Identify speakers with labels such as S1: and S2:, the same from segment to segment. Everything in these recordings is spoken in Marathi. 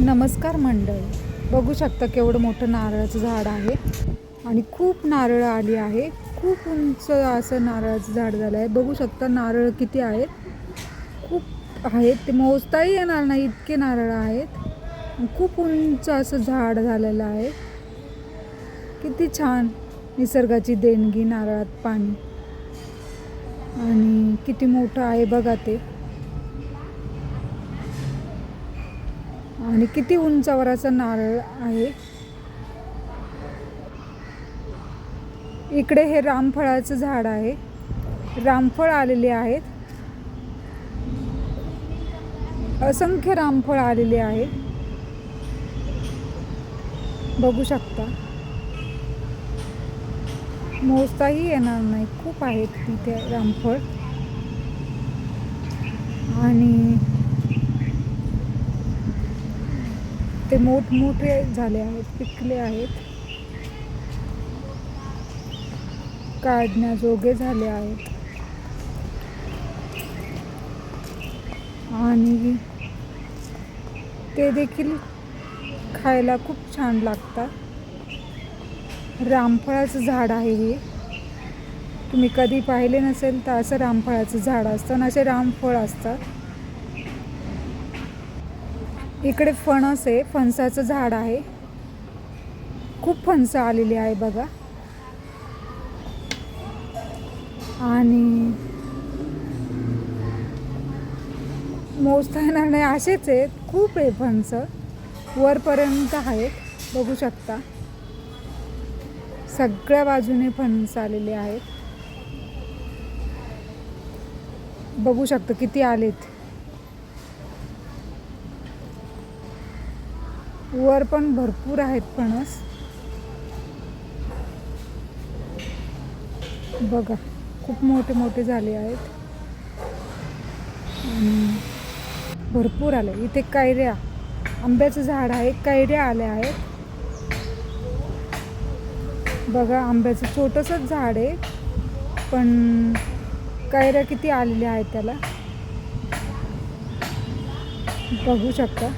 S1: नमस्कार मंडळी, बघू शकता केवढं मोठं नारळाचं झाड आहे आणि खूप नारळ आली आहे. खूप उंच असं नारळाचं झाड झालं आहे. बघू शकता नारळ किती आहेत, खूप आहेत, ते मोजताही येणार नाही इतके नारळ आहेत. खूप उंच असं झाड झालेलं आहे. किती छान निसर्गाची देणगी नारळात पाणी, आणि किती मोठं आहे बघा ते, आणि किती उंचावर असं नारळ आहे. इकडे हे रामफळाचं झाड आहे. रामफळ आलेले आहेत, असंख्य रामफळ आलेले आहे. बघू शकता, मोजताही येणार नाही, खूप आहेत तिथे रामफळ. आणि ते मोठमोठे झाले आहेत, पिकले आहेत, काढण्याजोगे झाले आहेत. आणि ते देखील खायला खूप छान लागतात. रामफळाचं झाड आहे हे. तुम्ही कधी पाहिले नसेल तर असं रामफळाचं झाड असतं आणि असे रामफळ असतात. इकडे फणस आहे, फणसाचं झाड आहे. खूप फणसं आलेली आहे बघा. आणि मोजता येणार नाही असेच आहेत, खूप आहे फणस, वरपर्यंत आहेत. बघू शकता, सगळ्या बाजूने फणस आलेले आहेत. बघू शकता किती आलेत. वर पण भरपूर आहेत फणस. बघा, खूप मोठे मोठे झाले आहेत आणि भरपूर आले. इथे कैऱ्या, आंब्याचं झाड आहे, कैऱ्या आल्या आहेत. बघा, आंब्याचं छोटंसंच झाड आहे, पण कैऱ्या किती आलेल्या आहेत त्याला. बघू शकता.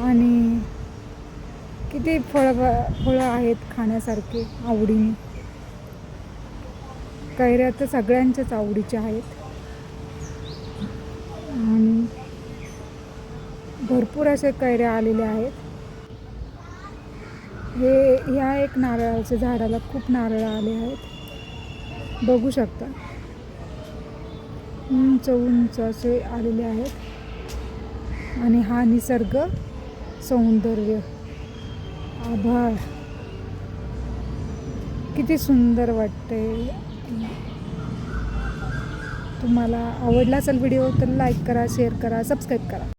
S1: आणि किती फळं आहेत खाण्यासारखे आवडीने. कैऱ्या तर सगळ्यांच्याच आवडीच्या आहेत आणि भरपूर असे कैऱ्या आलेल्या आहेत. ह्या एक नारळाच्या झाडाला खूप नारळ आले आहेत. बघू शकता, उंच उंच असे आलेले आहेत. आणि हा निसर्ग सौंदर्य, आभाळ, किती सुंदर वाटते. तुम्हाला आवडला असेल व्हिडिओ तर लाईक करा, शेअर करा, सबस्क्राईब करा.